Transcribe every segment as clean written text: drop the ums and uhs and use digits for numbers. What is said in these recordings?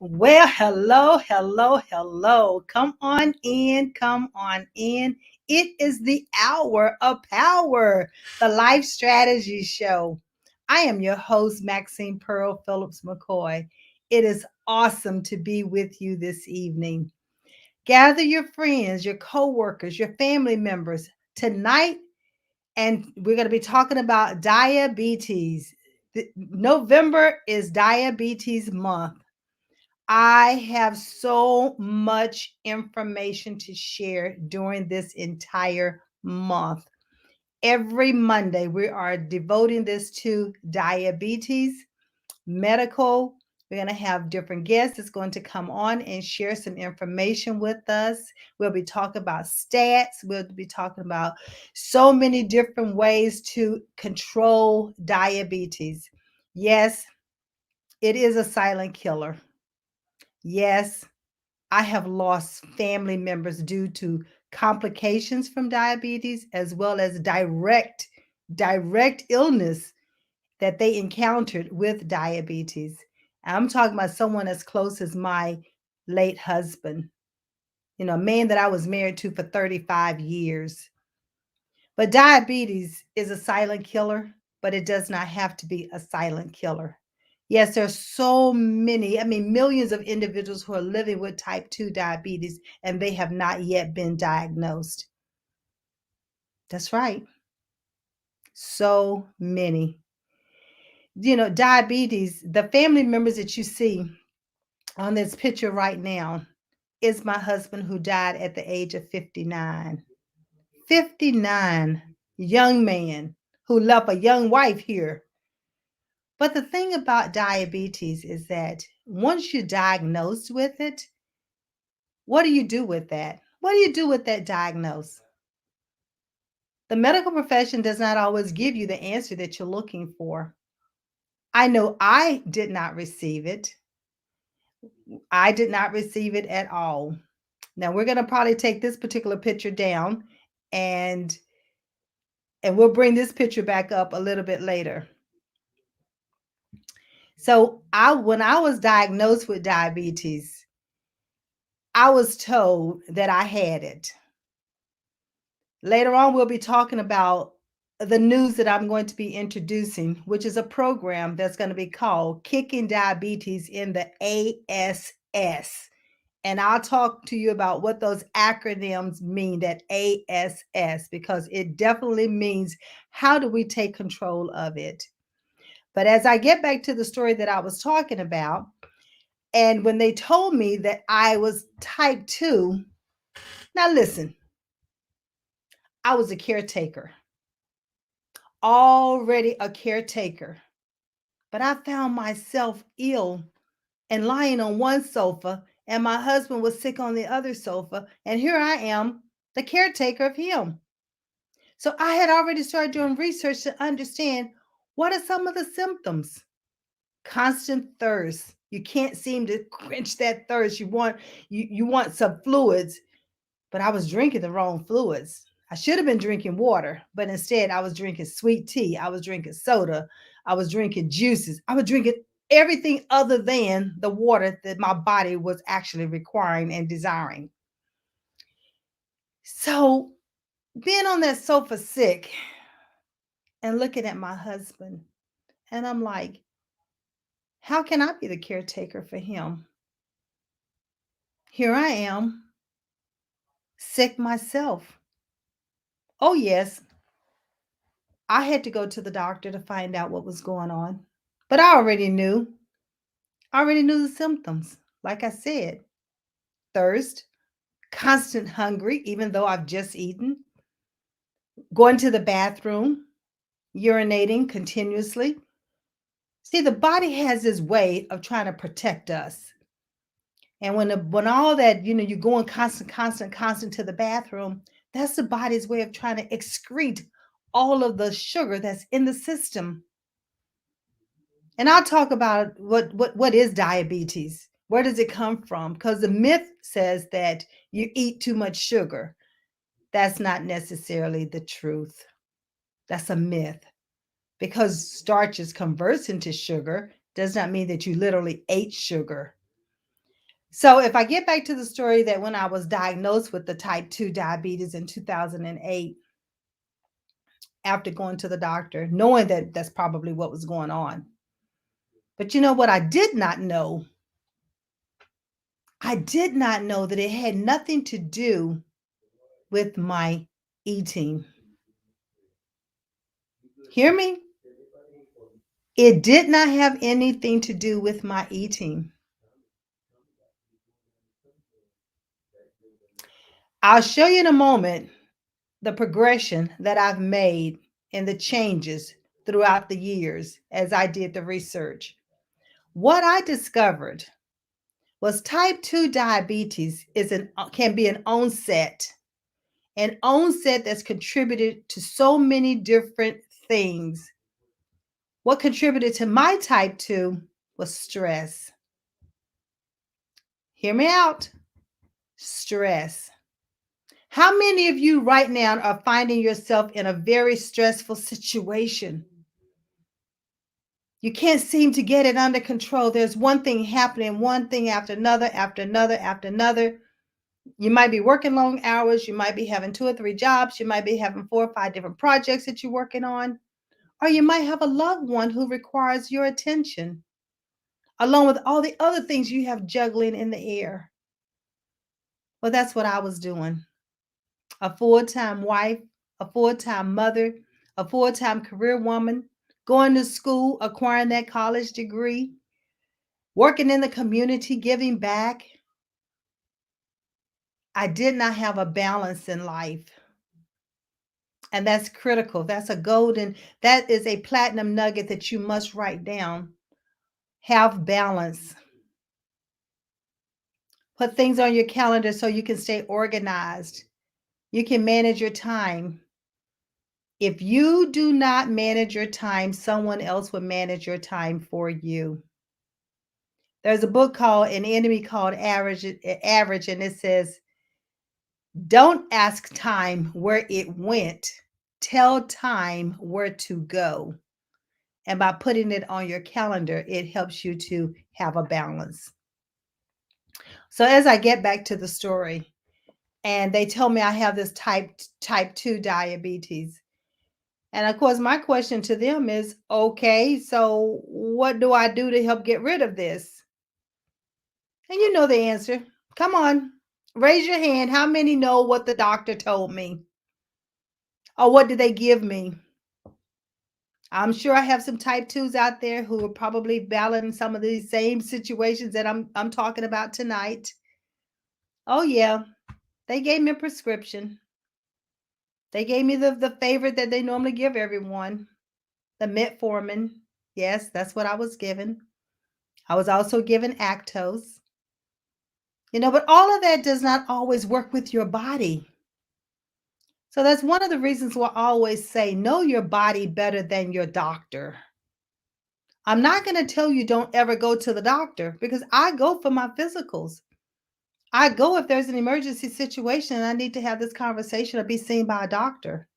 Well, hello, hello, hello. Come on in, come on in. It is the hour of power, the Life Strategy Show. I am your host, Maxine Phillips McKoy. It is awesome to be with you this evening. Gather your friends, your coworkers, your family members tonight, and we're going to be talking about diabetes. November is Diabetes Month. I have so much information to share during this entire month. Every Monday, we are devoting this to diabetes, medical. We're going to have different guests that's going to come on and share some information with us. We'll be talking about stats. We'll be talking about so many different ways to control diabetes. Yes, it is a silent killer. Yes, I have lost family members due to complications from diabetes as well as direct illness that they encountered with diabetes. I'm talking about someone as close as my late husband, a man that I was married to for 35 years. But diabetes is a silent killer, but it does not have to be a silent killer. Yes, there's so many, millions of individuals who are living with type 2 diabetes and they have not yet been diagnosed. That's right. So many. Diabetes, the family members that you see on this picture right now is my husband who died at the age of 59. 59, young man who left a young wife here. But the thing about diabetes is that once you're diagnosed with it, what do you do with that? What do you do with that diagnosis? The medical profession does not always give you the answer that you're looking for. I know I did not receive it. I did not receive it at all. Now we're going to probably take this particular picture down and we'll bring this picture back up a little bit later. So when I was diagnosed with diabetes, I was told that I had it. Later on, we'll be talking about the news that I'm going to be introducing, which is a program that's going to be called Kicking Diabetes in the ASS. And I'll talk to you about what those acronyms mean, that ASS, because it definitely means how do we take control of it. But as I get back to the story that I was talking about, and when they told me that I was type 2, now listen, I was a caretaker, already a caretaker. But I found myself ill and lying on one sofa, and my husband was sick on the other sofa. And here I am, the caretaker of him. So I had already started doing research to understand what are some of the symptoms. Constant thirst. You can't seem to quench that thirst. You want some fluids, but I was drinking the wrong fluids. I should have been drinking water, but instead I was drinking sweet tea. I was drinking soda. I was drinking juices. I was drinking everything other than the water that my body was actually requiring and desiring. So, being on that sofa sick and looking at my husband, and I'm like, how can I be the caretaker for him? Here I am, sick myself. Oh, yes, I had to go to the doctor to find out what was going on. But I already knew. I already knew the symptoms. Like I said, thirst, constant hungry, even though I've just eaten, going to the bathroom, urinating continuously. See, the body has this way of trying to protect us. And when all that, you're going constant to the bathroom, that's the body's way of trying to excrete all of the sugar that's in the system. And I'll talk about what is diabetes. Where does it come from? Because the myth says that you eat too much sugar. That's not necessarily the truth. That's a myth. Because starches converts into sugar does not mean that you literally ate sugar. So, if I get back to the story that when I was diagnosed with the type 2 diabetes in 2008, after going to the doctor, knowing that that's probably what was going on. But you know what I did not know? I did not know that it had nothing to do with my eating. Hear me? It did not have anything to do with my eating. I'll show you in a moment the progression that I've made and the changes throughout the years as I did the research. What I discovered was type 2 diabetes can be an onset that's contributed to so many different things. What contributed to my type 2 was stress. Hear me out. Stress. How many of you right now are finding yourself in a very stressful situation? You can't seem to get it under control. There's one thing happening, one thing after another, after another, after another. You might be working long hours. You might be having 2 or 3 jobs. You might be having 4 or 5 different projects that you're working on. Or you might have a loved one who requires your attention, along with all the other things you have juggling in the air. Well, that's what I was doing. A full-time wife, a full-time mother, a full-time career woman, going to school, acquiring that college degree, working in the community, giving back. I did not have a balance in life. And that's critical. That is a platinum nugget that you must write down. Have balance. Put things on your calendar so you can stay organized. You can manage your time. If you do not manage your time, someone else will manage your time for you. There's a book called An Enemy Called Average, and it says, don't ask time where it went. Tell time where to go. And by putting it on your calendar, it helps you to have a balance. So as I get back to the story, and they tell me I have this type 2 diabetes. And of course, my question to them is, okay, so what do I do to help get rid of this? And you know the answer. Come on, raise your hand. How many know what the doctor told me? Or what did they give me? I'm sure I have some type 2s out there who are probably battling some of these same situations that I'm talking about tonight. Oh yeah, they gave me a prescription. They gave me the favorite that they normally give everyone, the metformin. Yes, that's what I was given. I was also given Actos. But all of that does not always work with your body. So that's one of the reasons why I always say, know your body better than your doctor. I'm not going to tell you don't ever go to the doctor, because I go for my physicals. I go if there's an emergency situation and I need to have this conversation or be seen by a doctor.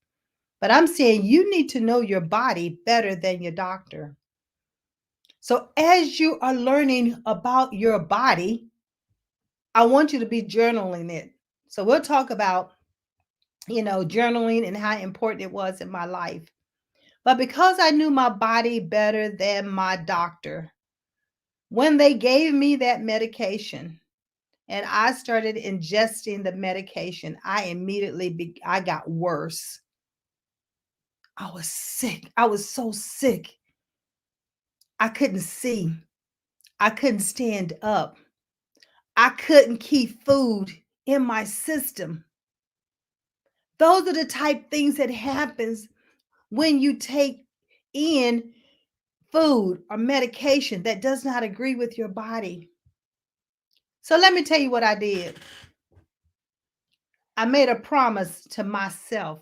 But I'm saying you need to know your body better than your doctor. So as you are learning about your body, I want you to be journaling it. So we'll talk about, journaling and how important it was in my life. But because I knew my body better than my doctor, when they gave me that medication and I started ingesting the medication, I got worse. I was sick. I was so sick. I couldn't see. I couldn't stand up. I couldn't keep food in my system. Those are the type things that happens when you take in food or medication that does not agree with your body. So let me tell you what I did. I made a promise to myself.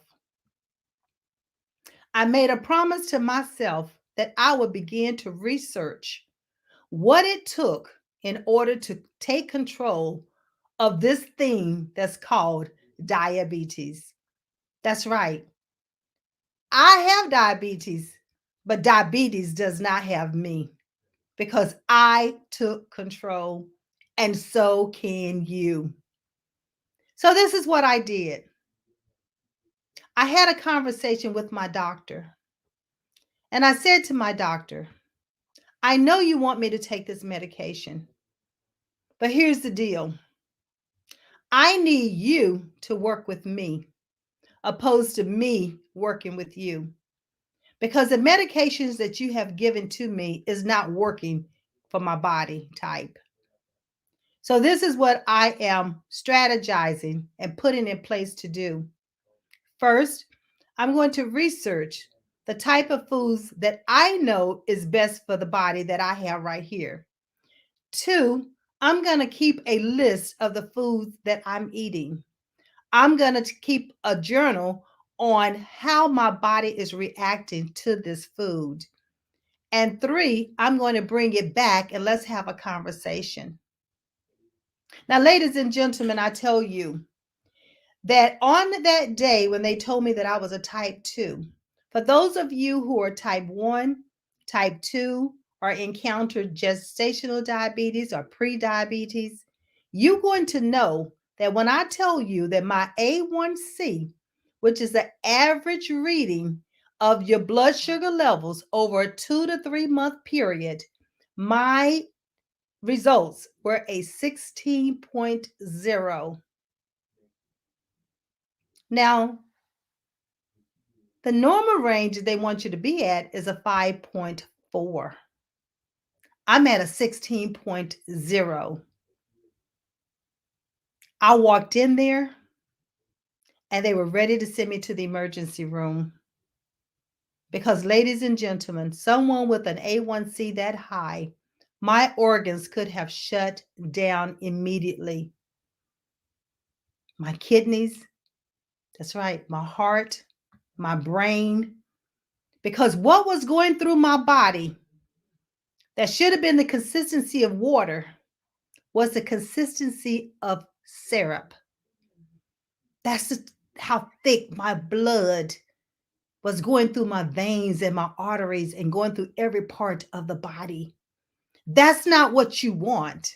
I made a promise to myself that I would begin to research what it took in order to take control of this thing that's called diabetes. That's right. I have diabetes, but diabetes does not have me, because I took control and so can you. So, this is what I did. I had a conversation with my doctor, and I said to my doctor, I know you want me to take this medication, but here's the deal. I need you to work with me opposed to me working with you because the medications that you have given to me is not working for my body type. So this is what I am strategizing and putting in place to do. First, I'm going to research the type of foods that I know is best for the body that I have right here. Two, I'm going to keep a list of the foods that I'm eating. I'm going to keep a journal on how my body is reacting to this food. And three, I'm going to bring it back and let's have a conversation. Now, ladies and gentlemen, I tell you that on that day when they told me that I was a type 2, for those of you who are type 1, type 2, or encountered gestational diabetes or pre-diabetes, you're going to know that when I tell you that my A1C, which is the average reading of your blood sugar levels over a 2 to 3 month period, my results were a 16.0. Now, the normal range they want you to be at is a 5.4. I'm at a 16.0. I walked in there and they were ready to send me to the emergency room because, ladies and gentlemen, someone with an A1C that high, my organs could have shut down immediately. My kidneys, that's right, my heart, my brain, because what was going through my body that should have been the consistency of water was the consistency of syrup. That's how thick my blood was going through my veins and my arteries and going through every part of the body. That's not what you want.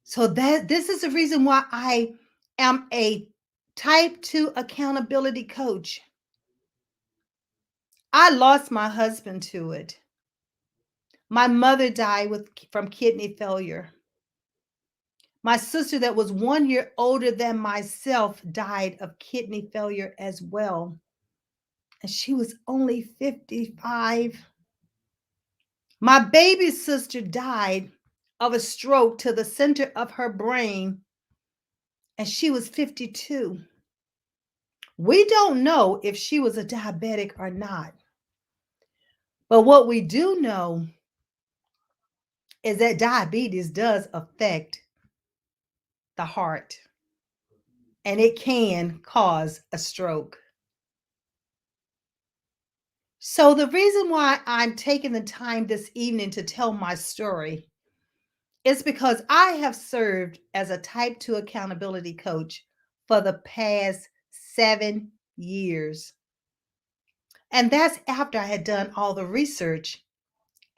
So this is the reason why I am a type 2 accountability coach. I lost my husband to it. My mother died from kidney failure. My sister, that was 1 year older than myself, died of kidney failure as well. And she was only 55. My baby sister died of a stroke to the center of her brain, and she was 52. We don't know if she was a diabetic or not. But what we do know is that diabetes does affect the heart, and it can cause a stroke. So, the reason why I'm taking the time this evening to tell my story is because I have served as a type 2 accountability coach for the past 7 years. And that's after I had done all the research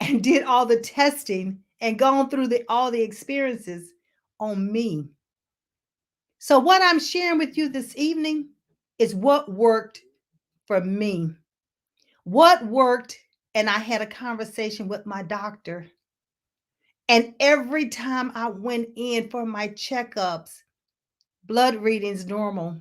and did all the testing and gone through all the experiences on me. So, what I'm sharing with you this evening is what worked for me. What worked, and I had a conversation with my doctor. And every time I went in for my checkups, blood readings normal,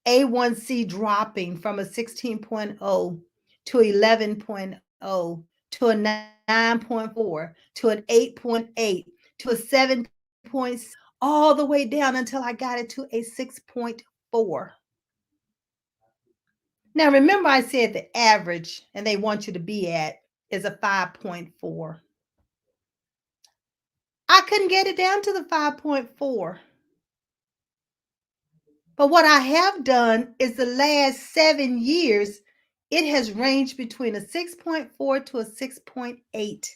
A1C dropping from a 16.0 to 11.0 to a 9.4 to an 8.8 to a 7.6, all the way down until I got it to a 6.4. Now, remember, I said the average, and they want you to be at, is a 5.4. I couldn't get it down to the 5.4. But what I have done is the last 7 years, it has ranged between a 6.4 to a 6.8.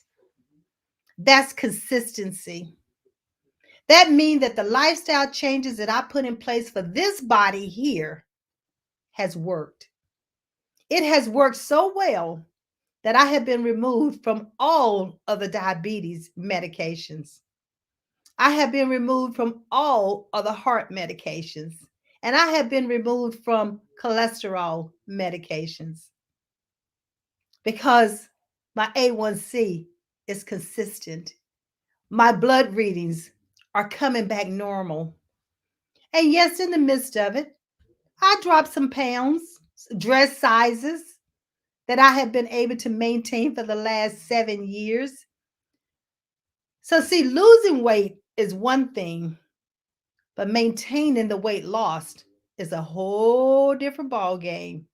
That's consistency. That means that the lifestyle changes that I put in place for this body here has worked. It has worked so well that I have been removed from all of the diabetes medications. I have been removed from all of the heart medications. And I have been removed from cholesterol medications because my A1C is consistent. My blood readings are coming back normal. And yes, in the midst of it, I dropped some pounds, dress sizes that I have been able to maintain for the last 7 years. So, see, losing weight is one thing, but maintaining the weight lost is a whole different ball game.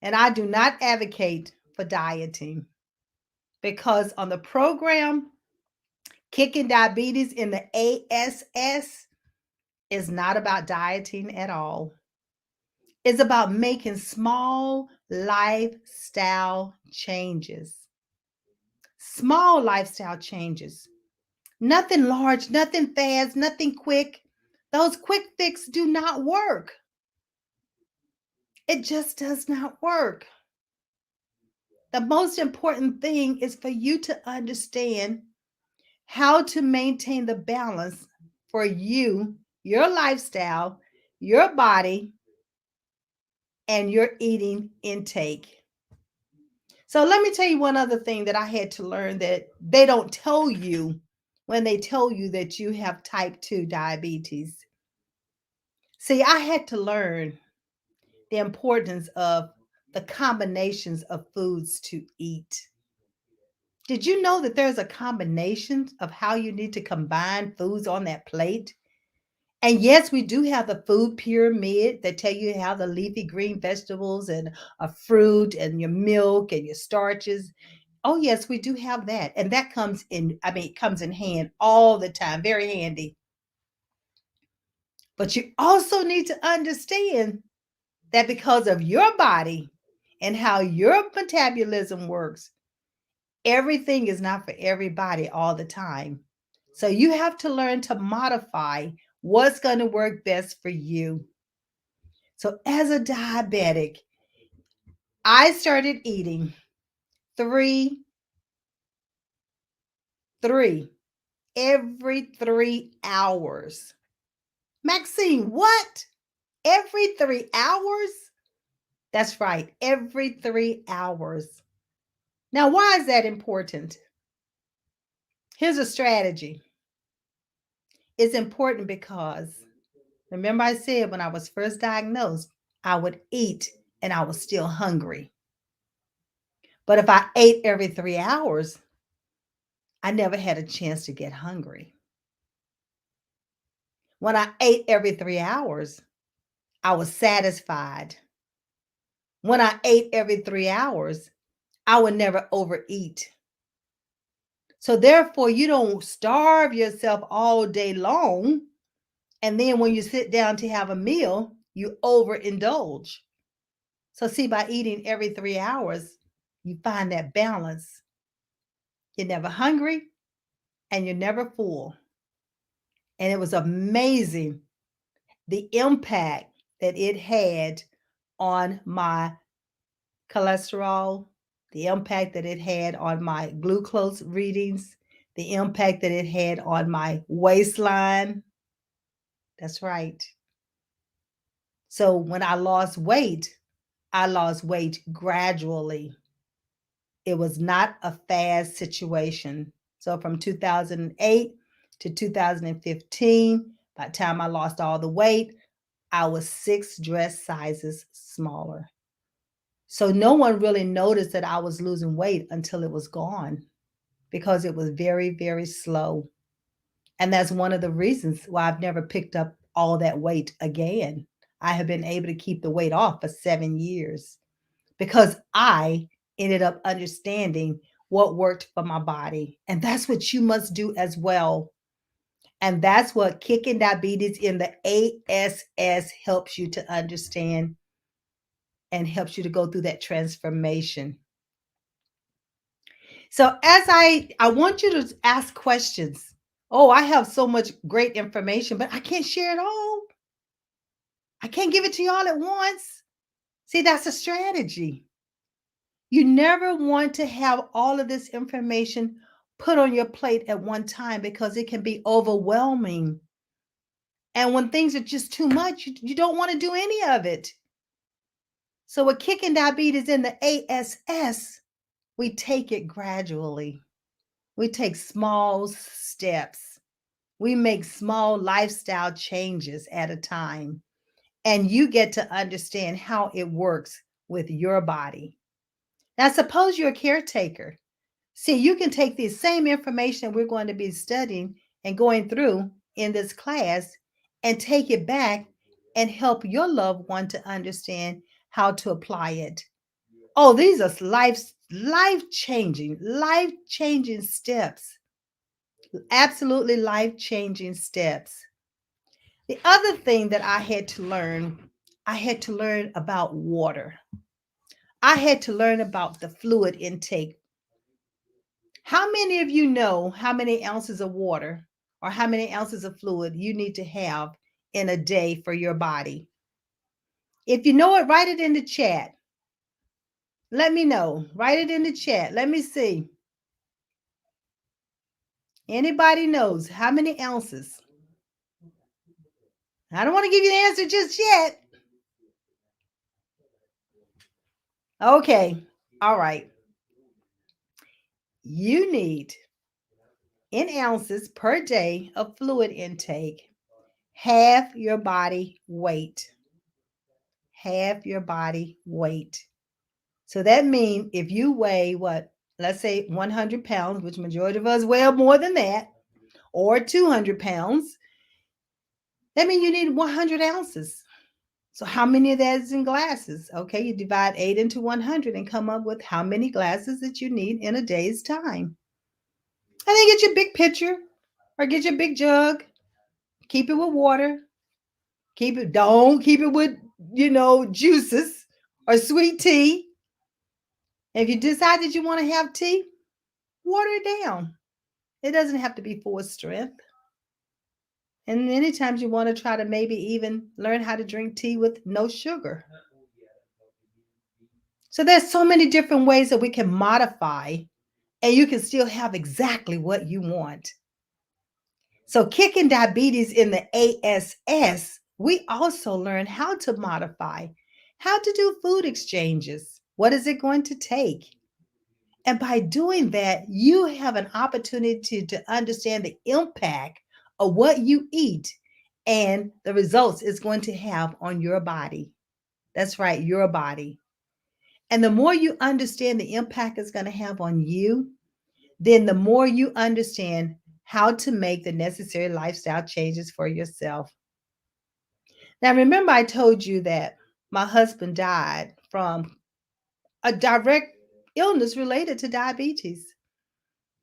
And I do not advocate for dieting because on the program, Kicking Diabetes in the ASS is not about dieting at all. It's about making small lifestyle changes. Small lifestyle changes. Nothing large, nothing fast, nothing quick. Those quick fixes do not work. It just does not work. The most important thing is for you to understand how to maintain the balance for you, your lifestyle, your body, and your eating intake. So let me tell you one other thing that I had to learn that they don't tell you when they tell you that you have type 2 diabetes. See, I had to learn the importance of the combinations of foods to eat. Did you know that there's a combination of how you need to combine foods on that plate? And yes, we do have the food pyramid that tell you how the leafy green vegetables and a fruit and your milk and your starches. Oh, yes, we do have that. And that comes in, I mean, it comes in hand all the time, very handy. But you also need to understand that because of your body and how your metabolism works, everything is not for everybody all the time. So you have to learn to modify what's going to work best for you. So as a diabetic, I started eating three, three, every 3 hours. Maxine, what? Every 3 hours? That's right, every 3 hours. Now, why is that important? Here's a strategy. It's important because remember I said when I was first diagnosed, I would eat and I was still hungry. But if I ate every 3 hours, I never had a chance to get hungry. When I ate every 3 hours, I was satisfied. When I ate every 3 hours, I would never overeat. So, therefore, you don't starve yourself all day long. And then when you sit down to have a meal, you overindulge. So, see, by eating every 3 hours, you find that balance. You're never hungry and you're never full. And it was amazing the impact that it had on my cholesterol, the impact that it had on my glucose readings, the impact that it had on my waistline. That's right. So when I lost weight gradually. It was not a fast situation. So from 2008 to 2015, by the time I lost all the weight, I was 6 dress sizes smaller. So no one really noticed that I was losing weight until it was gone because it was very, very slow. And that's one of the reasons why I've never picked up all that weight again. I have been able to keep the weight off for 7 years because I ended up understanding what worked for my body. And that's what you must do as well. And that's what Kicking Diabetes in the ASS helps you to understand and helps you to go through that transformation. So as I want you to ask questions. Oh, I have so much great information, but I can't share it all. I can't give it to you all at once. See, that's a strategy. You never want to have all of this information put on your plate at one time because it can be overwhelming. And when things are just too much, you don't want to do any of it. So, with kicking diabetes in the ASS, we take it gradually. We take small steps. We make small lifestyle changes at a time. And you get to understand how it works with your body. Now, suppose you're a caretaker. See, you can take the same information we're going to be studying and going through in this class and take it back and help your loved one to understand how to apply it. Oh, these are life changing steps. Absolutely life changing steps. The other thing that I had to learn about water. I had to learn about the fluid intake. How many of you know how many ounces of water or how many ounces of fluid you need to have in a day for your body? If you know it, write it in the chat. Let me know. Write it in the chat. Let me see. Anybody knows how many ounces? I don't want to give you the answer just yet. Okay. All right. You need in ounces per day of fluid intake, half your body weight. Half your body weight. So that means if you weigh what, let's say 100 pounds, which majority of us weigh more than that, or 200 pounds, that means you need 100 ounces. So how many of that is in glasses? Okay, you divide 8 into 100 and come up with how many glasses that you need in a day's time. And then get your big pitcher or get your big jug. Keep it with water. Don't keep it with, juices or sweet tea. If you decide that you want to have tea, water it down. It doesn't have to be full strength. And many times you want to try to maybe even learn how to drink tea with no sugar. So there's so many different ways that we can modify and you can still have exactly what you want. So kicking diabetes in the ASS, we also learn how to modify, how to do food exchanges. What is it going to take? And by doing that, you have an opportunity to understand the impact of what you eat and the results it's going to have on your body. That's right, your body. And the more you understand the impact it's going to have on you, then the more you understand how to make the necessary lifestyle changes for yourself. Now, remember, I told you that my husband died from a direct illness related to diabetes.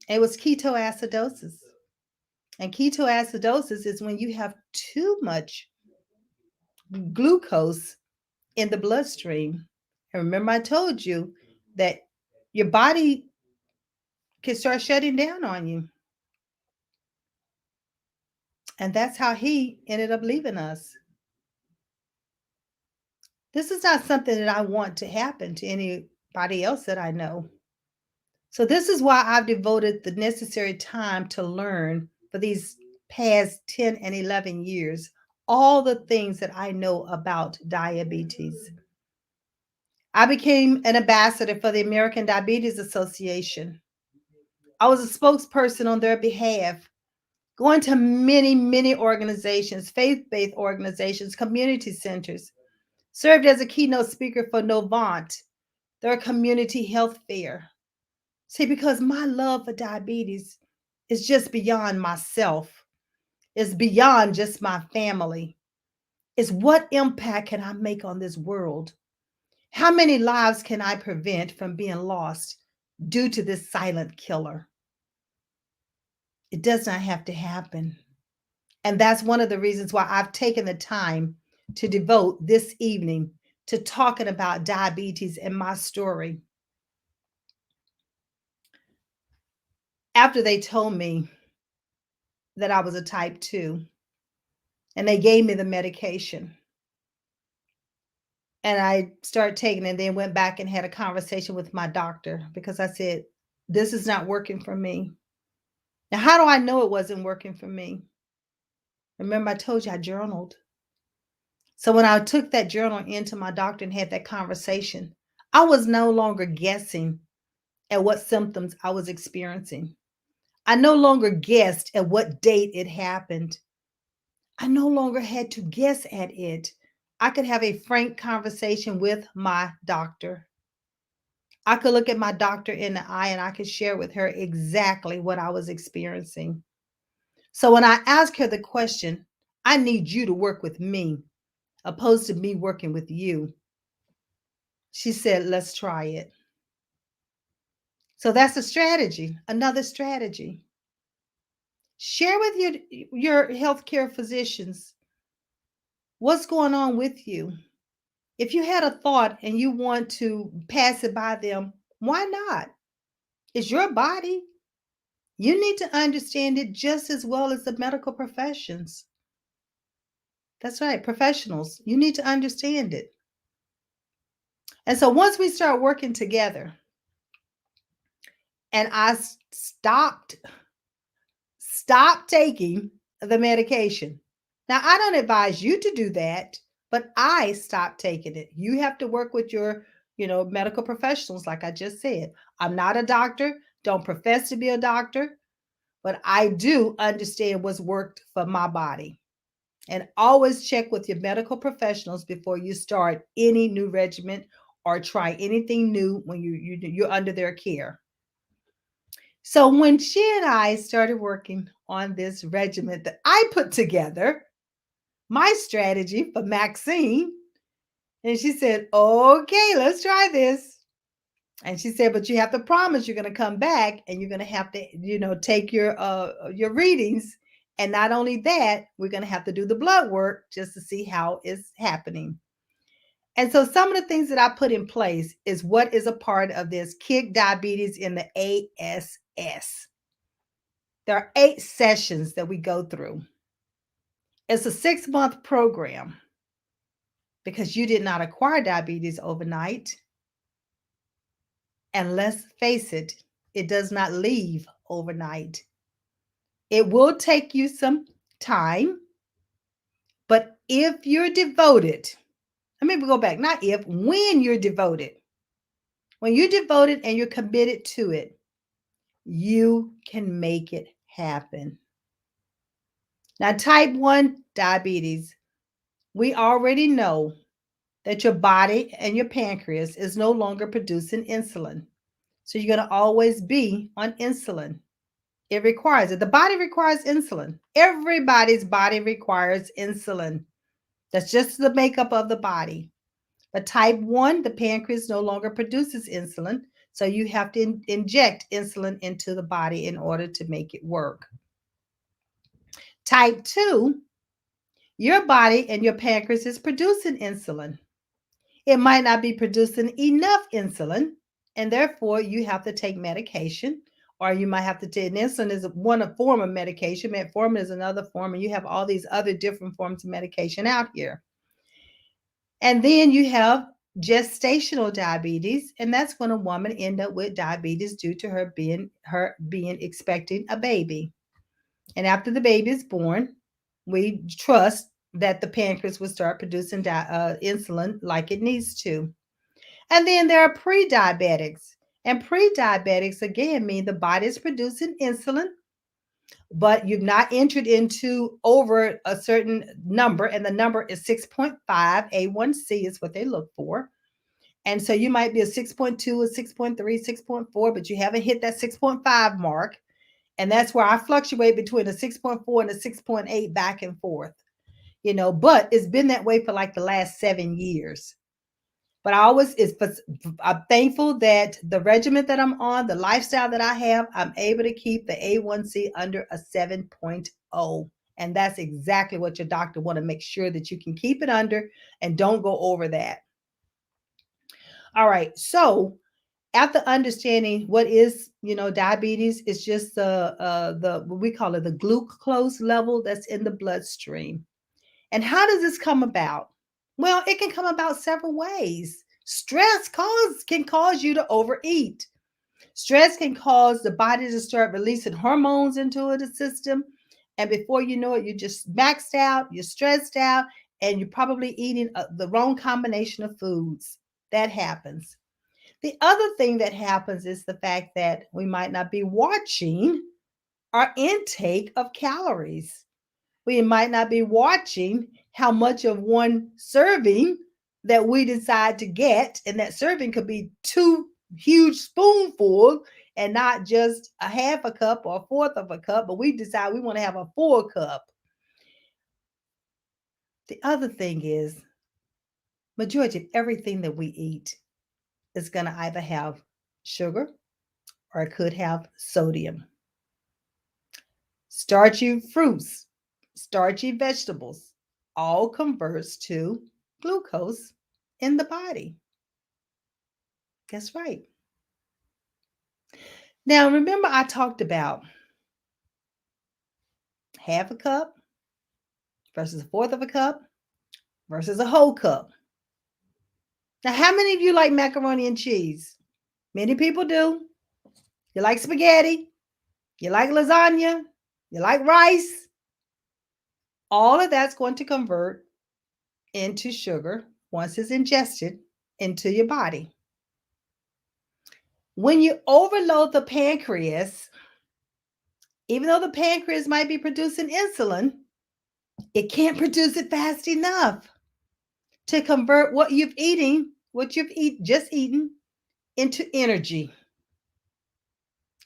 It was ketoacidosis. And ketoacidosis is when you have too much glucose in the bloodstream. And remember, I told you that your body can start shutting down on you. And that's how he ended up leaving us. This is not something that I want to happen to anybody else that I know. So, this is why I've devoted the necessary time to learn for these past 10 and 11 years all the things that I know about diabetes. I became an ambassador for the American Diabetes Association. I was a spokesperson on their behalf, going to many, many organizations, faith-based organizations, community centers, served as a keynote speaker for Novant, their community health fair. See, because my love for diabetes is just beyond myself. It's beyond just my family. It's what impact can I make on this world? How many lives can I prevent from being lost due to this silent killer? It does not have to happen. And that's one of the reasons why I've taken the time to devote this evening to talking about diabetes and my story. After they told me that I was a type 2 and they gave me the medication, And I started taking it and then went back and had a conversation with my doctor because I said, this is not working for me. Now, how do I know it wasn't working for me? Remember, I told you I journaled. So when I took that journal into my doctor and had that conversation, I was no longer guessing at what symptoms I was experiencing. I no longer guessed at what date it happened. I no longer had to guess at it. I could have a frank conversation with my doctor. I could look at my doctor in the eye and I could share with her exactly what I was experiencing. So when I asked her the question, I need you to work with me, opposed to me working with you, she said, let's try it. So that's a strategy, another strategy. Share with your healthcare physicians what's going on with you. If you had a thought and you want to pass it by them, why not? It's your body. You need to understand it just as well as the medical professions. That's right, professionals. You need to understand it. And so once we start working together and I stop taking the medication. Now, I don't advise you to do that, but I stopped taking it. You have to work with your, medical professionals, like I just said. I'm not a doctor, don't profess to be a doctor, but I do understand what's worked for my body. And always check with your medical professionals before you start any new regimen or try anything new when you're under their care. So when she and I started working on this regimen that I put together, my strategy for Maxine, and she said, okay, let's try this. And she said, but you have to promise you're going to come back and you're going to have to, take your readings. And not only that, we're going to have to do the blood work just to see how it's happening. And so some of the things that I put in place is what is a part of this Kick Diabetes in the ASS. There are 8 sessions that we go through. It's a 6-month program because you did not acquire diabetes overnight. And let's face it, it does not leave overnight. It will take you some time, but if you're devoted, let me go back, not if, when you're devoted, when you're devoted and you're committed to it, you can make it happen. Now, type 1 diabetes, we already know that your body and your pancreas is no longer producing insulin. So you're going to always be on insulin. It requires it. The body requires insulin. Everybody's body requires insulin. That's just the makeup of the body. But type 1, the pancreas no longer produces insulin. So you have to inject insulin into the body in order to make it work. Type 2, your body and your pancreas is producing insulin. It might not be producing enough insulin, and therefore you have to take medication, or you might have to take insulin is one form of medication, metformin is another form, and you have all these other different forms of medication out here. And then you have gestational diabetes, and that's when a woman end up with diabetes due to her being expecting a baby. And after the baby is born, we trust that the pancreas will start producing insulin like it needs to. And then there are pre-diabetics. And pre-diabetics, again, mean the body is producing insulin, but you've not entered into over a certain number, and the number is 6.5. A1C is what they look for. And so you might be a 6.2, a 6.3, 6.4, but you haven't hit that 6.5 mark. And that's where I fluctuate between a 6.4 and a 6.8 back and forth, but it's been that way for like the last 7 years. But I'm thankful that the regimen that I'm on, the lifestyle that I have, I'm able to keep the A1C under a 7.0. And that's exactly what your doctor want to make sure that you can keep it under and don't go over that. All right. So after understanding what is, diabetes, is just the what we call it the glucose level that's in the bloodstream. And how does this come about? Well, it can come about several ways. Can cause you to overeat. Stress can cause the body to start releasing hormones into the system. And before you know it, you're just maxed out, you're stressed out, and you're probably eating the wrong combination of foods. That happens. The other thing that happens is the fact that we might not be watching our intake of calories. We might not be watching how much of one serving that we decide to get. And that serving could be two huge spoonful and not just a half a cup or a fourth of a cup, but we decide we want to have a full cup. The other thing is, majority of everything that we eat is going to either have sugar or it could have sodium. Starchy fruits, starchy vegetables, all converts to glucose in the body. That's right. Now, remember, I talked about half a cup versus a fourth of a cup versus a whole cup. Now, how many of you like macaroni and cheese? Many people do. You like spaghetti, you like lasagna, you like rice. All of that's going to convert into sugar once it's ingested into your body. When you overload the pancreas, even though the pancreas might be producing insulin, it can't produce it fast enough to convert what you've just eaten into energy.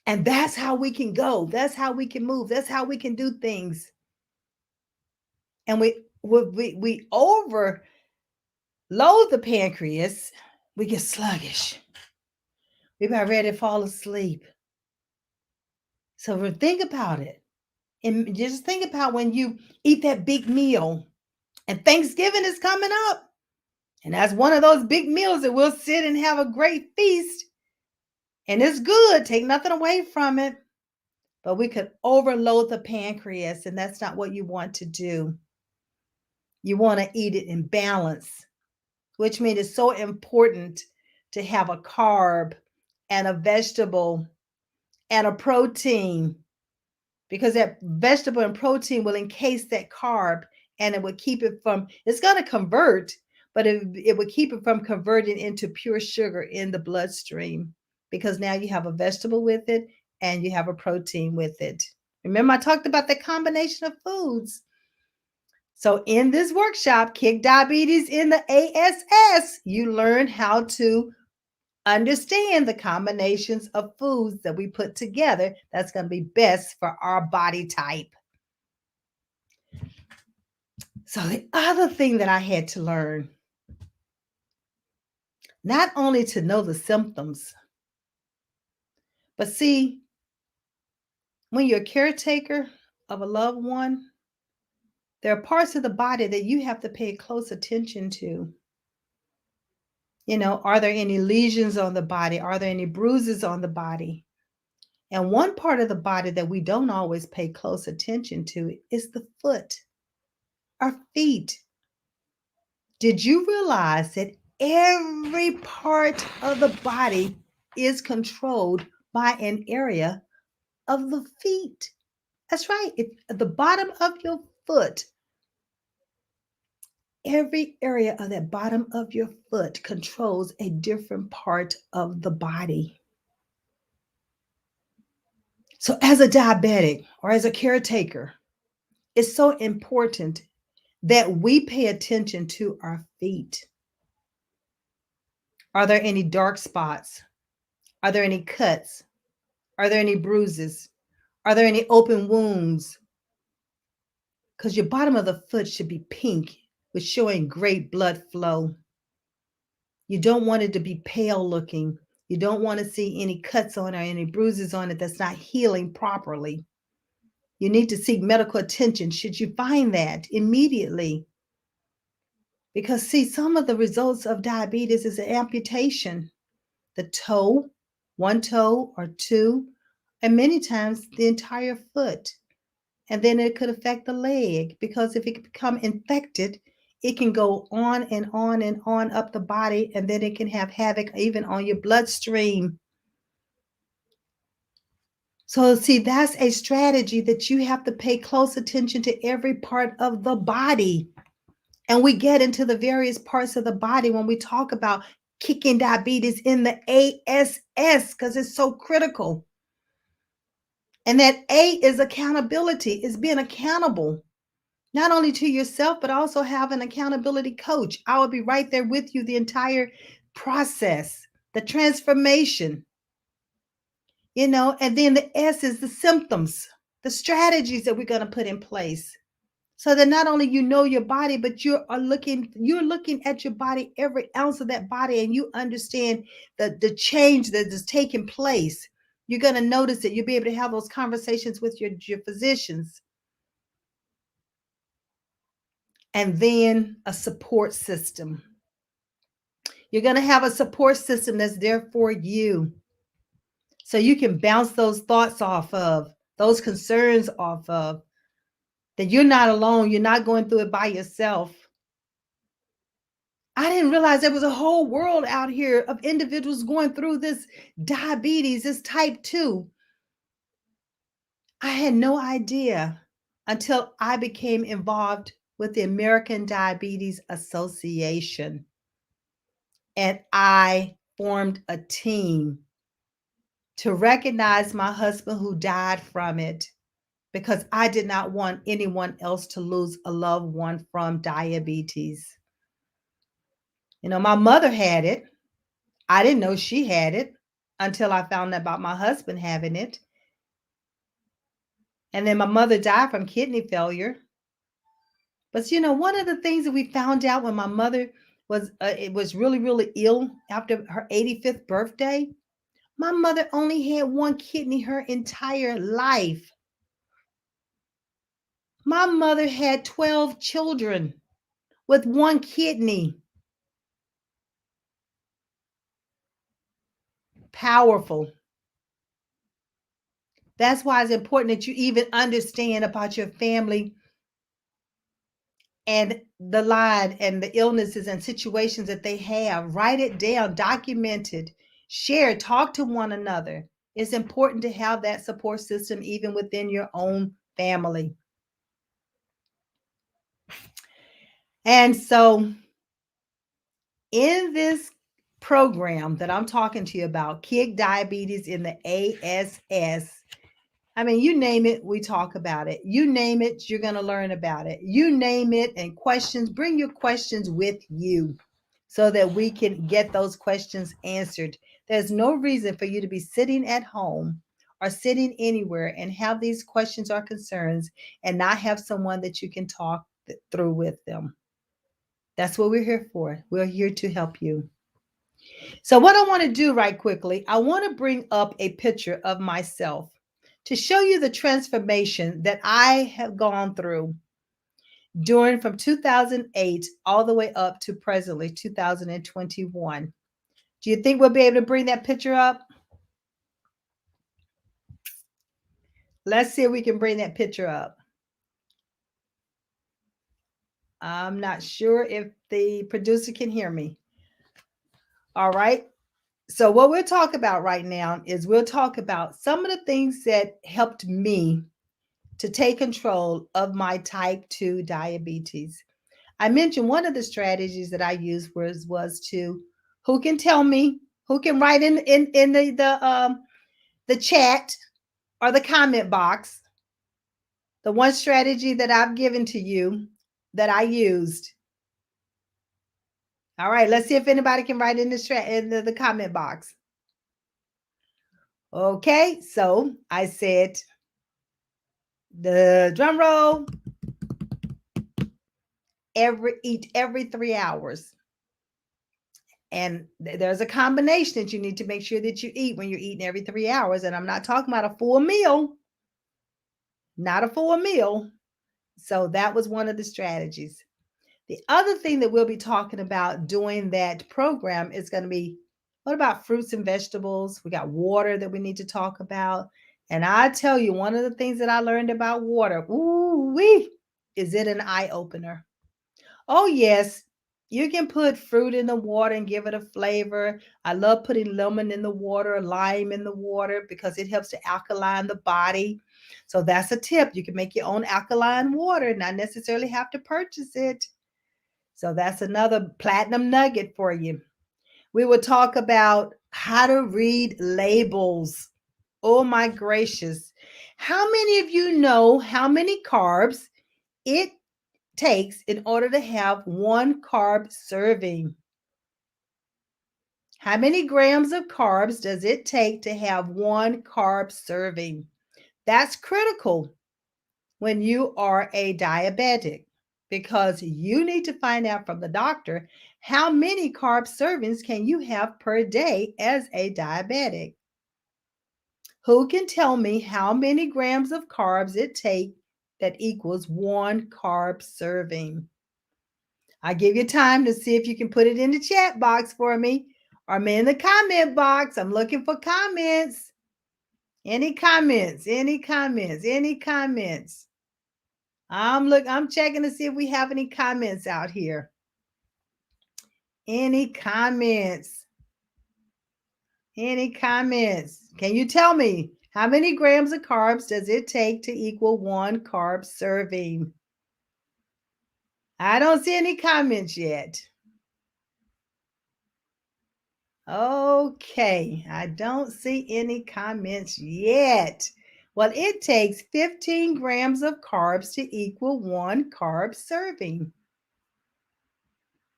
And that's how we can go. That's how we can move. That's how we can do things. And we overload the pancreas, we get sluggish. We're about ready to fall asleep. So think about it. And just think about when you eat that big meal and Thanksgiving is coming up. And that's one of those big meals that we'll sit and have a great feast. And it's good, take nothing away from it. But we could overload the pancreas, and that's not what you want to do. You want to eat it in balance, which means it's so important to have a carb and a vegetable and a protein, because that vegetable and protein will encase that carb and it would keep it from, it's going to convert, but it would keep it from converting into pure sugar in the bloodstream, because now you have a vegetable with it and you have a protein with it. Remember, I talked about the combination of foods. So in this workshop, Kick Diabetes in the ASS, you learn how to understand the combinations of foods that we put together that's going to be best for our body type. So the other thing that I had to learn, not only to know the symptoms, but see, when you're a caretaker of a loved one, there are parts of the body that you have to pay close attention to. You know, are there any lesions on the body? Are there any bruises on the body? And one part of the body that we don't always pay close attention to is the foot, our feet. Did you realize that every part of the body is controlled by an area of the feet? That's right. At the bottom of your foot, every area of that bottom of your foot controls a different part of the body. So, as a diabetic or as a caretaker, it's so important that we pay attention to our feet. Are there any dark spots? Are there any cuts? Are there any bruises? Are there any open wounds? Because your bottom of the foot should be pink with showing great blood flow. You don't want it to be pale looking. You don't want to see any cuts on it or any bruises on it that's not healing properly. You need to seek medical attention should you find that immediately. Because, see, some of the results of diabetes is an amputation. The toe, one toe or two, and many times the entire foot. And then it could affect the leg, because if it could become infected, it can go on and on and on up the body, and then it can have havoc even on your bloodstream. So, see, that's a strategy that you have to pay close attention to every part of the body. And we get into the various parts of the body when we talk about kicking diabetes in the ASS because it's so critical. And that A is accountability, is being accountable, not only to yourself, but also have an accountability coach. I will be right there with you the entire process, the transformation, and then the S is the symptoms, the strategies that we're going to put in place. So that not only you know your body, but you're looking at your body, every ounce of that body, and you understand the change that is taking place. You're going to notice it. You'll be able to have those conversations with your physicians. And then a support system. You're going to have a support system that's there for you. So you can bounce those thoughts off of, those concerns off of, that you're not alone. You're not going through it by yourself. I didn't realize there was a whole world out here of individuals going through this diabetes, this type 2. I had no idea until I became involved with the American Diabetes Association. And I formed a team to recognize my husband who died from it, because I did not want anyone else to lose a loved one from diabetes. My mother had it. I didn't know she had it until I found out about my husband having it. And then my mother died from kidney failure. But one of the things that we found out when my mother was really, really ill after her 85th birthday, my mother only had one kidney her entire life. My mother had 12 children with one kidney. Powerful. That's why it's important that you even understand about your family and the line and the illnesses and situations that they have. Write it down, document it, share, talk to one another. It's important to have that support system even within your own family. And so in this program that I'm talking to you about, Kick Diabetes in the ASS, I mean, you name it, we talk about it. You name it, you're going to learn about it. You name it, and questions, bring your questions with you so that we can get those questions answered. There's no reason for you to be sitting at home or sitting anywhere and have these questions or concerns and not have someone that you can talk through with them. That's what we're here for. We're here to help you. So what I want to do right quickly, I want to bring up a picture of myself to show you the transformation that I have gone through during from 2008 all the way up to presently 2021. Do you think we'll be able to bring that picture up? Let's see if we can bring that picture up. I'm not sure if the producer can hear me. All right. So what we'll talk about right now is we'll talk about some of the things that helped me to take control of my type 2 diabetes. I mentioned one of the strategies that I used was to, who can tell me, who can write in the chat or the comment box, the one strategy that I've given to you that I used. All right, let's see if anybody can write in the comment box. Okay, so I said, the drum roll, eat every 3 hours. And there's a combination that you need to make sure that you eat when you're eating every 3 hours. And I'm not talking about a full meal, not a full meal. So that was one of the strategies. The other thing that we'll be talking about doing that program is going to be, what about fruits and vegetables? We got water that we need to talk about. And I tell you, one of the things that I learned about water, is it an eye opener? Oh, yes. You can put fruit in the water and give it a flavor. I love putting lemon in the water, lime in the water because it helps to alkaline the body. So that's a tip. You can make your own alkaline water, not necessarily have to purchase it. So that's another platinum nugget for you. We will talk about how to read labels. Oh my gracious. How many of you know how many carbs it takes in order to have one carb serving? How many grams of carbs does it take to have one carb serving? That's critical when you are a diabetic because you need to find out from the doctor how many carb servings can you have per day as a diabetic. Who can tell me how many grams of carbs it takes that equals one carb serving? I give you time to see if you can put it in the chat box for me or me in the comment box. I'm looking for comments. Any comments? Any comments? Any comments? I'm checking to see if we have any comments out here. Any comments? Any comments? Can you tell me how many grams of carbs does it take to equal one carb serving? I don't see any comments yet. Okay, I don't see any comments yet. Well, it takes 15 grams of carbs to equal one carb serving.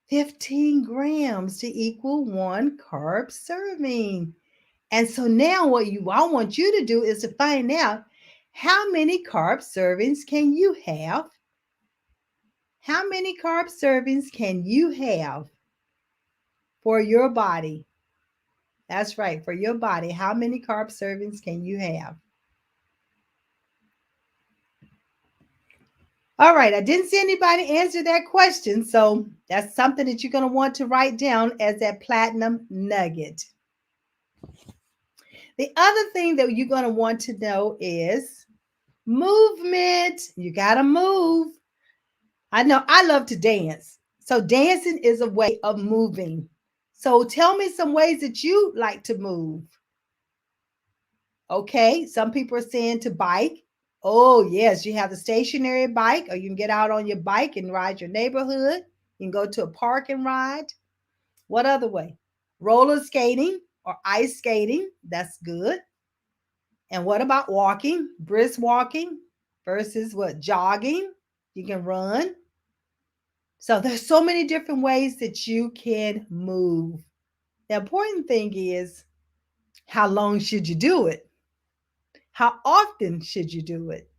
15 grams to equal one carb serving. And so now I want you to do is to find out how many carb servings can you have? How many carb servings can you have for your body? That's right, for your body. How many carb servings can you have? All right, I didn't see anybody answer that question, so that's something that you're going to want to write down as that platinum nugget. The other thing that you're going to want to know is movement. You got to move. I know I love to dance. So dancing is a way of moving. So tell me some ways that you like to move. Okay, some people are saying to bike. Oh, yes, you have the stationary bike, or you can get out on your bike and ride your neighborhood. You can go to a park and ride. What other way? Roller skating or ice skating. That's good. And what about walking? Brisk walking versus what? Jogging. You can run. So there's so many different ways that you can move. The important thing is how long should you do it? How often should you do it?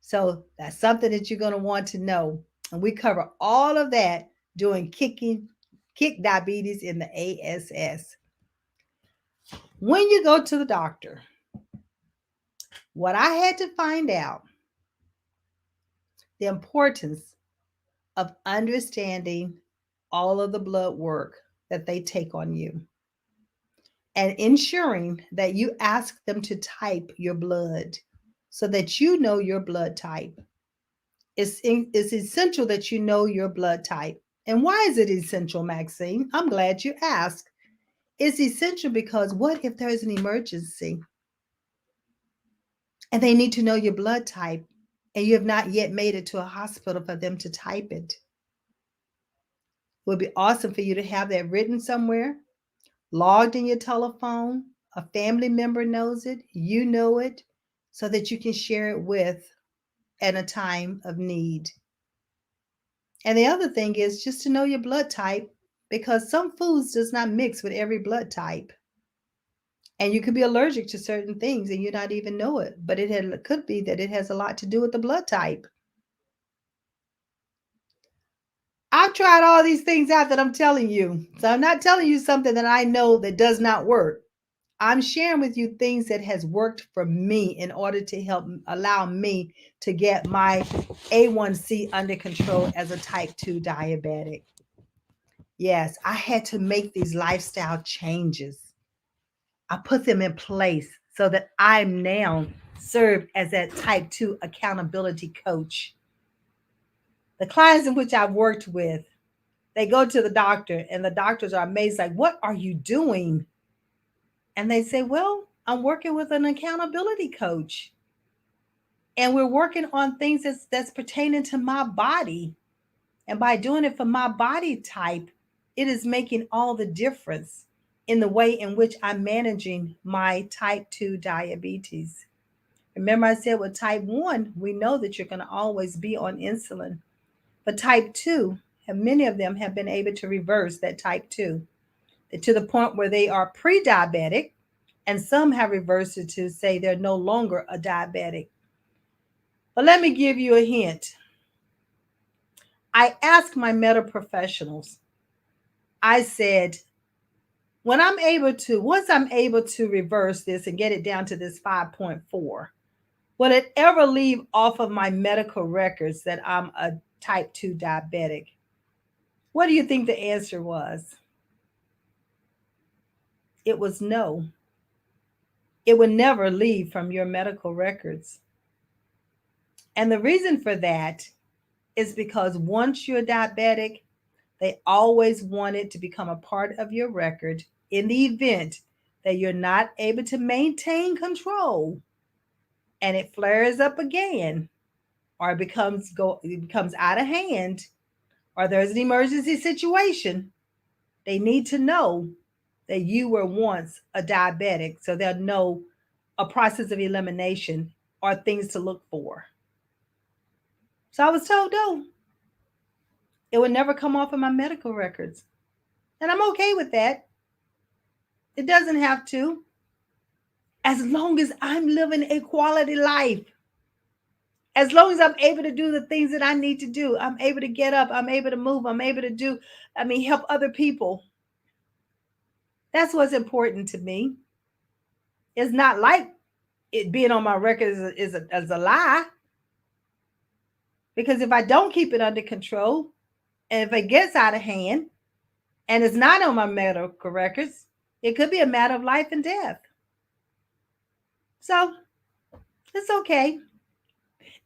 So that's something that you're going to want to know. And we cover all of that doing kick diabetes in the ASS. When you go to the doctor, what I had to find out the importance of understanding all of the blood work that they take on you and ensuring that you ask them to type your blood so that you know your blood type. It's essential that you know your blood type. And why is it essential, Maxine? I'm glad you asked. It's essential because what if there's an emergency and they need to know your blood type and you have not yet made it to a hospital for them to type it? It would be awesome for you to have that written somewhere, logged in your telephone. A family member knows it, you know it, so that you can share it with at a time of need. And the other thing is just to know your blood type because some foods does not mix with every blood type. And you could be allergic to certain things and you not even know it, but could be that it has a lot to do with the blood type. I've tried all these things out that I'm telling you. So I'm not telling you something that I know that does not work. I'm sharing with you things that has worked for me in order to help allow me to get my A1C under control as a type 2 diabetic. Yes, I had to make these lifestyle changes. I put them in place so that I'm now served as that type 2 accountability coach. The clients in which I've worked with, they go to the doctor and the doctors are amazed, like, what are you doing? And they say, well, I'm working with an accountability coach. And we're working on things that's pertaining to my body. And by doing it for my body type, it is making all the difference in the way in which I'm managing my type 2 diabetes. Remember, I said with type 1, we know that you're going to always be on insulin. But type 2, and many of them have been able to reverse that type 2 to the point where they are pre diabetic, and some have reversed it to say they're no longer a diabetic. But let me give you a hint. I asked my medical professionals, I said, once I'm able to reverse this and get it down to this 5.4, will it ever leave off of my medical records that I'm a type 2 diabetic? What do you think the answer was? It was no. It would never leave from your medical records. And the reason for that is because once you're diabetic, they always want it to become a part of your record in the event that you're not able to maintain control and it flares up again, or it becomes out of hand, or there's an emergency situation. They need to know that you were once a diabetic, so they'll know a process of elimination or things to look for. So I was told, no, it would never come off of my medical records. And I'm okay with that. It doesn't have to, as long as I'm living a quality life. As long as I'm able to do the things that I need to do, I'm able to get up, I'm able to move, I'm able to help other people. That's what's important to me. It's not like it being on my record is a lie. Because if I don't keep it under control, and if it gets out of hand and it's not on my medical records, it could be a matter of life and death. So it's okay.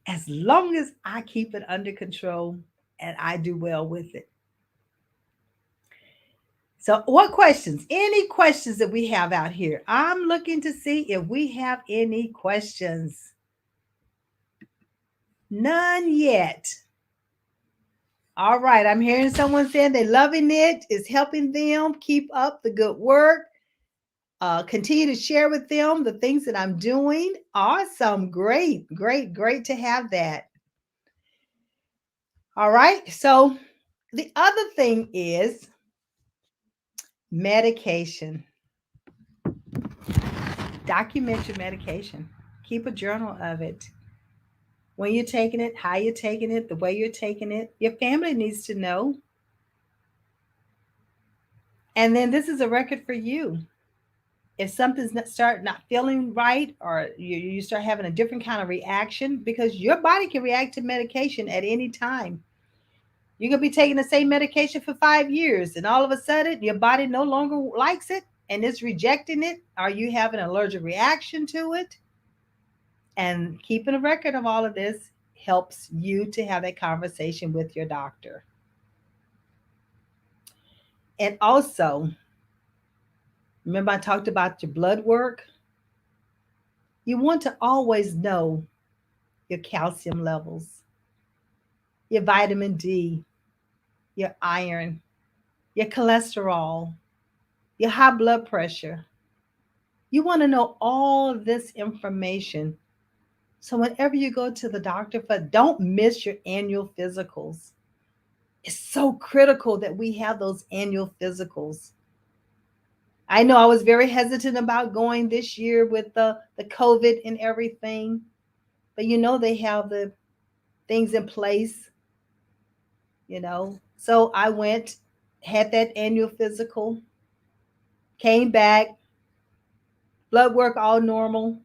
As long as I keep it under control and I do well with it. So, what questions? Any questions that we have out here? I'm looking to see if we have any questions. None yet. All right, I'm hearing someone saying they're loving it, it's helping them. Keep up the good work. Continue to share with them the things that I'm doing. Awesome. Great, great, great to have that. All right. So, the other thing is medication. Document your medication. Keep a journal of it. When you're taking it, how you're taking it, the way you're taking it. Your family needs to know. And then this is a record for you. If something's not feeling right, or you start having a different kind of reaction, because your body can react to medication at any time. You could be taking the same medication for 5 years, and all of a sudden your body no longer likes it and it's rejecting it. Are you having an allergic reaction to it? And keeping a record of all of this helps you to have that conversation with your doctor. And also, remember I talked about your blood work? You want to always know your calcium levels, your vitamin D, your iron, your cholesterol, your high blood pressure. You want to know all this information. So whenever you go to the doctor, don't miss your annual physicals. It's so critical that we have those annual physicals. I know I was very hesitant about going this year with the COVID and everything, but they have the things in place. So I went, had that annual physical, came back, blood work all normal,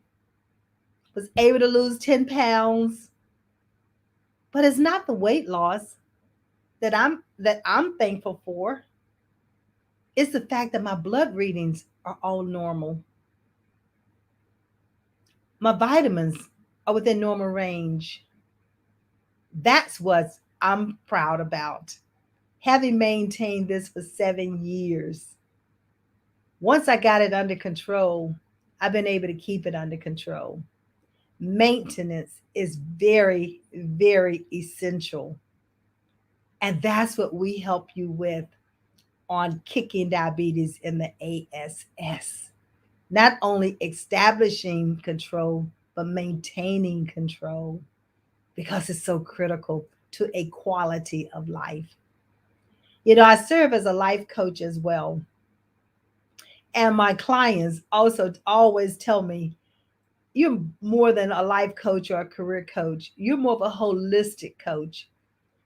was able to lose 10 pounds. But it's not the weight loss that I'm thankful for. It's the fact that my blood readings are all normal. My vitamins are within normal range. That's what I'm proud about. Having maintained this for 7 years, once I got it under control, I've been able to keep it under control. Maintenance is very, very essential. And that's what we help you with on kicking diabetes in the ASS. Not only establishing control, but maintaining control because it's so critical to a quality of life. You know, I serve as a life coach as well. And my clients also always tell me, you're more than a life coach or a career coach. You're more of a holistic coach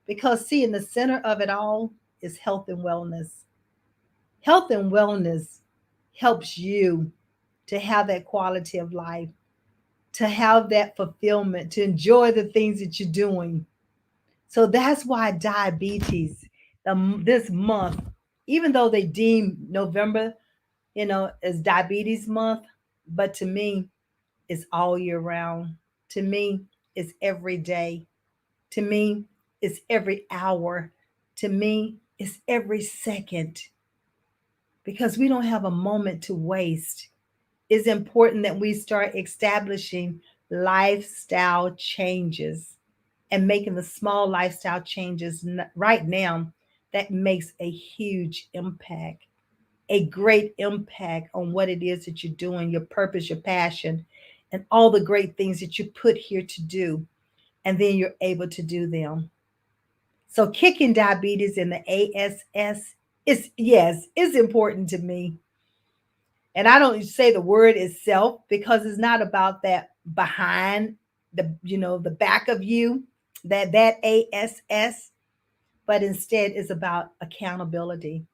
because, see, in the center of it all is health and wellness. Health and wellness helps you to have that quality of life, to have that fulfillment, to enjoy the things that you're doing. So that's why diabetes, this month, even though they deem November, as diabetes month, but to me, it's all year round. To me, it's every day. To me, it's every hour. To me, it's every second because we don't have a moment to waste. It's important that we start establishing lifestyle changes and making the small lifestyle changes right now that makes a huge impact, a great impact on what it is that you're doing, your purpose, your passion, and all the great things that you put here to do. And then you're able to do them. So kicking diabetes in the ASS is, yes, it's important to me. And I don't say the word itself because it's not about that behind the back of you, that ASS, but instead it's about accountability.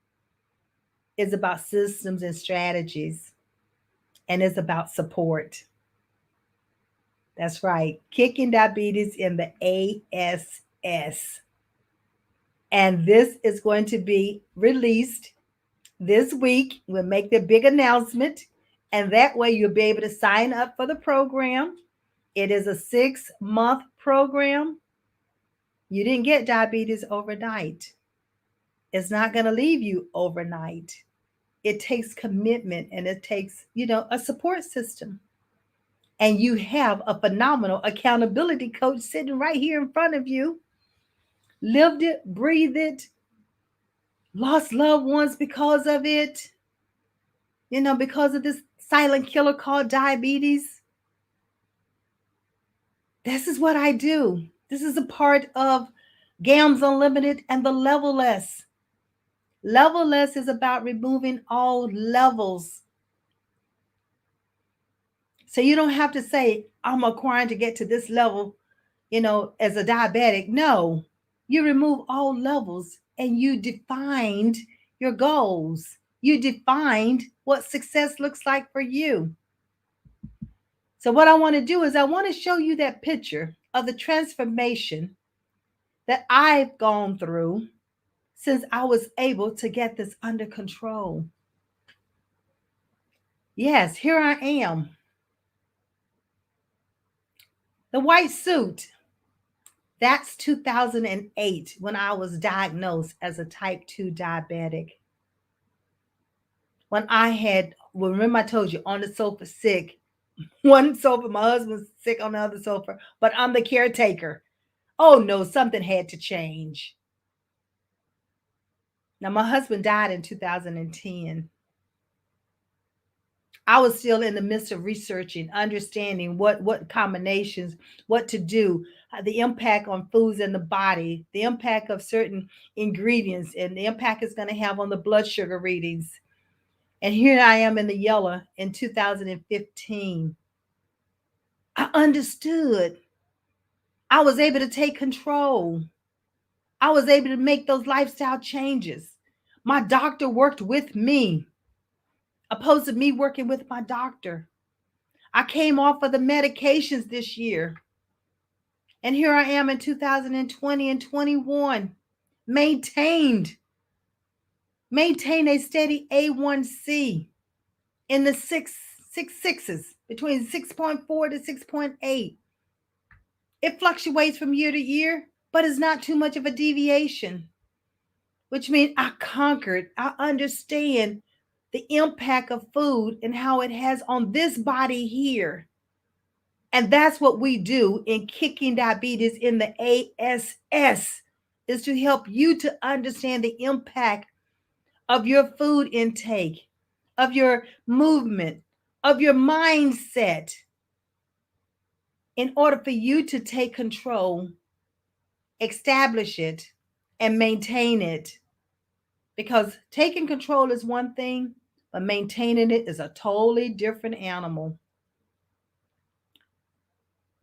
It's about systems and strategies, and it's about support. That's right. Kicking diabetes in the ASS. And this is going to be released this week. We'll make the big announcement, and that way you'll be able to sign up for the program. It is a 6-month program. You didn't get diabetes overnight. It's not going to leave you overnight. It takes commitment and it takes, a support system. And you have a phenomenal accountability coach sitting right here in front of you. Lived it, breathed it, lost loved ones because of it, because of this silent killer called diabetes. This is what I do. This is a part of GAMS Unlimited and the Level Less. Level Less is about removing all levels. So you don't have to say, I'm acquiring to get to this level, as a diabetic. No, you remove all levels and you defined your goals. You defined what success looks like for you. So what I want to do is I want to show you that picture of the transformation that I've gone through since I was able to get this under control. Yes, here I am. The white suit, that's 2008 when I was diagnosed as a type 2 diabetic. When remember I told you, on the sofa sick, one sofa, my husband's sick on the other sofa, but I'm the caretaker. Oh no, something had to change. Now, my husband died in 2010. I was still in the midst of researching, understanding what combinations, what to do, the impact on foods in the body, the impact of certain ingredients, and the impact it's going to have on the blood sugar readings. And here I am in the yellow in 2015. I understood. I was able to take control. I was able to make those lifestyle changes. My doctor worked with me, opposed to me working with my doctor. I came off of the medications this year. And here I am in 2020 and 21, maintained a steady A1C in the sixes, between 6.4 to 6.8. It fluctuates from year to year, but it's not too much of a deviation, which means I understand the impact of food and how it has on this body here. And that's what we do in Kicking Diabetes in the ASS, is to help you to understand the impact of your food intake, of your movement, of your mindset, in order for you to take control, establish it, and maintain it. Because taking control is one thing, but maintaining it is a totally different animal.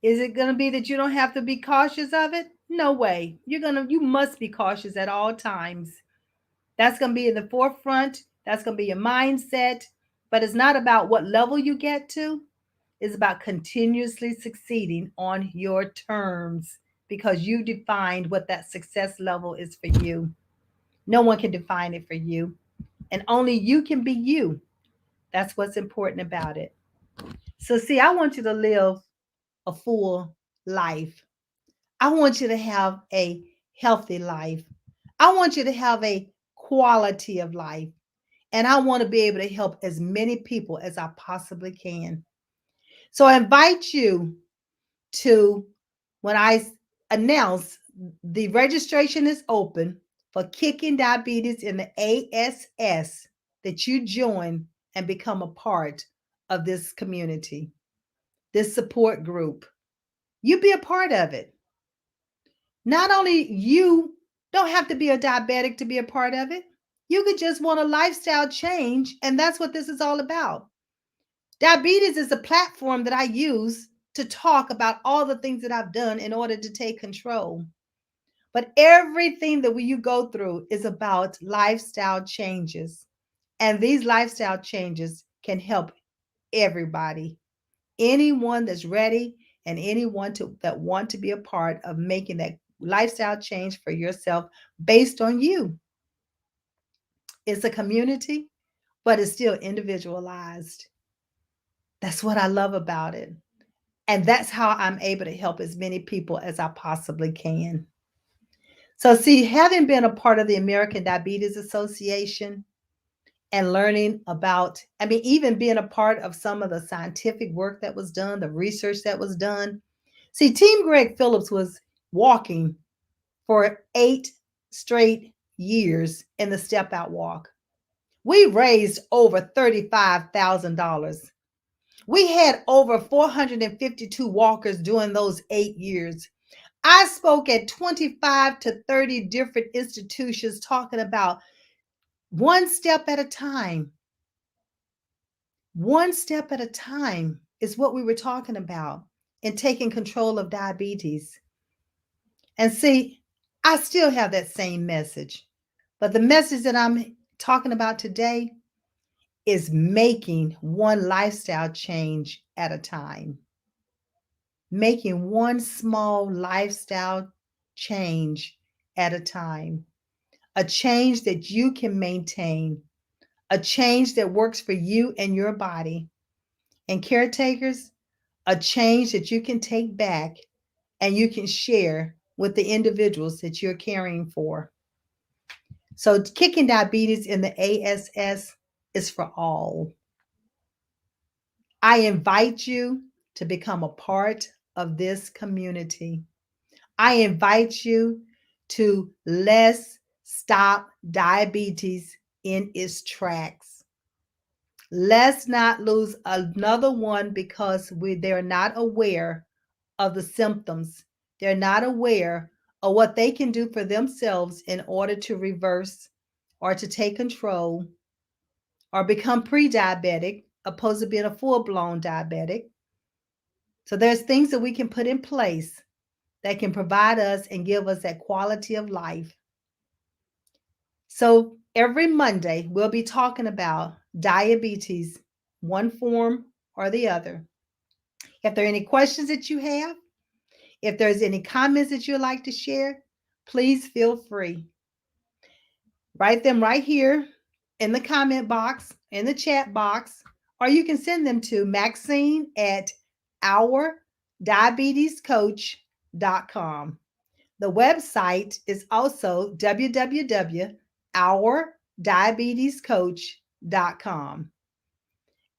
Is it going to be that you don't have to be cautious of it? No way. You must be cautious at all times. That's going to be in the forefront. That's going to be your mindset. But it's not about what level you get to. It's about continuously succeeding on your terms, because you defined what that success level is for you. No one can define it for you. And only you can be you. That's what's important about it. So, see, I want you to live a full life. I want you to have a healthy life. I want you to have a quality of life. And I want to be able to help as many people as I possibly can. So I invite you to, when I announce the registration is open for Kicking Diabetes in the ASS, that you join and become a part of this community, this support group. You be a part of it. Not only you don't have to be a diabetic to be a part of it. You could just want a lifestyle change, and that's what this is all about. Diabetes is a platform that I use to talk about all the things that I've done in order to take control. But everything that you go through is about lifestyle changes. And these lifestyle changes can help everybody. Anyone that's ready, and anyone that want to be a part of making that lifestyle change for yourself based on you. It's a community, but it's still individualized. That's what I love about it. And that's how I'm able to help as many people as I possibly can. So, see, having been a part of the American Diabetes Association and learning about, even being a part of some of the scientific work that was done, the research that was done. See, Team Greg Phillips was walking for 8 straight years in the Step Out Walk. We raised over $35,000. We had over 452 walkers during those 8 years. I spoke at 25 to 30 different institutions talking about one step at a time. One step at a time is what we were talking about in taking control of diabetes. And see, I still have that same message, but the message that I'm talking about today is making one lifestyle change at a time. Making one small lifestyle change at a time. A change that you can maintain, a change that works for you and your body. And caretakers, a change that you can take back and you can share with the individuals that you're caring for. So, Kicking Diabetes in the ASS is for all. I invite you to become a part of this community. I invite you to let's stop diabetes in its tracks. Let's not lose another one because they're not aware of the symptoms. They're not aware of what they can do for themselves in order to reverse or to take control or become pre-diabetic opposed to being a full-blown diabetic. So there's things that we can put in place that can provide us and give us that quality of life. So every Monday, we'll be talking about diabetes, one form or the other. If there are any questions that you have, if there's any comments that you'd like to share, please feel free. Write them right here in the comment box, in the chat box, or you can send them to Maxine at ourdiabetescoach.com. The website is also www.ourdiabetescoach.com.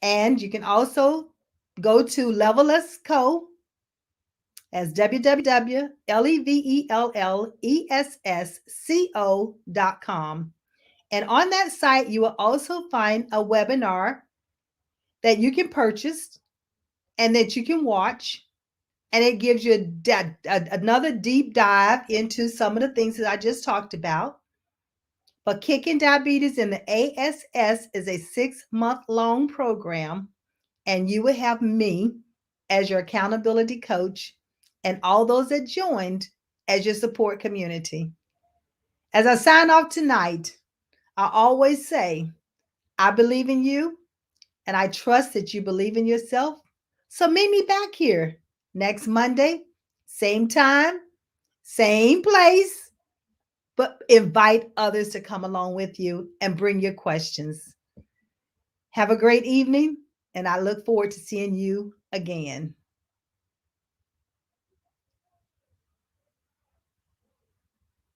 And you can also go to Level Us Co as www.levellessco.com. And on that site, you will also find a webinar that you can purchase and that you can watch. And it gives you another deep dive into some of the things that I just talked about. But Kicking Diabetes in the ASS is a 6-month-long program, and you will have me as your accountability coach and all those that joined as your support community. As I sign off tonight, I always say, I believe in you, and I trust that you believe in yourself. So meet me back here next Monday, same time, same place, but invite others to come along with you and bring your questions. Have a great evening, and I look forward to seeing you again.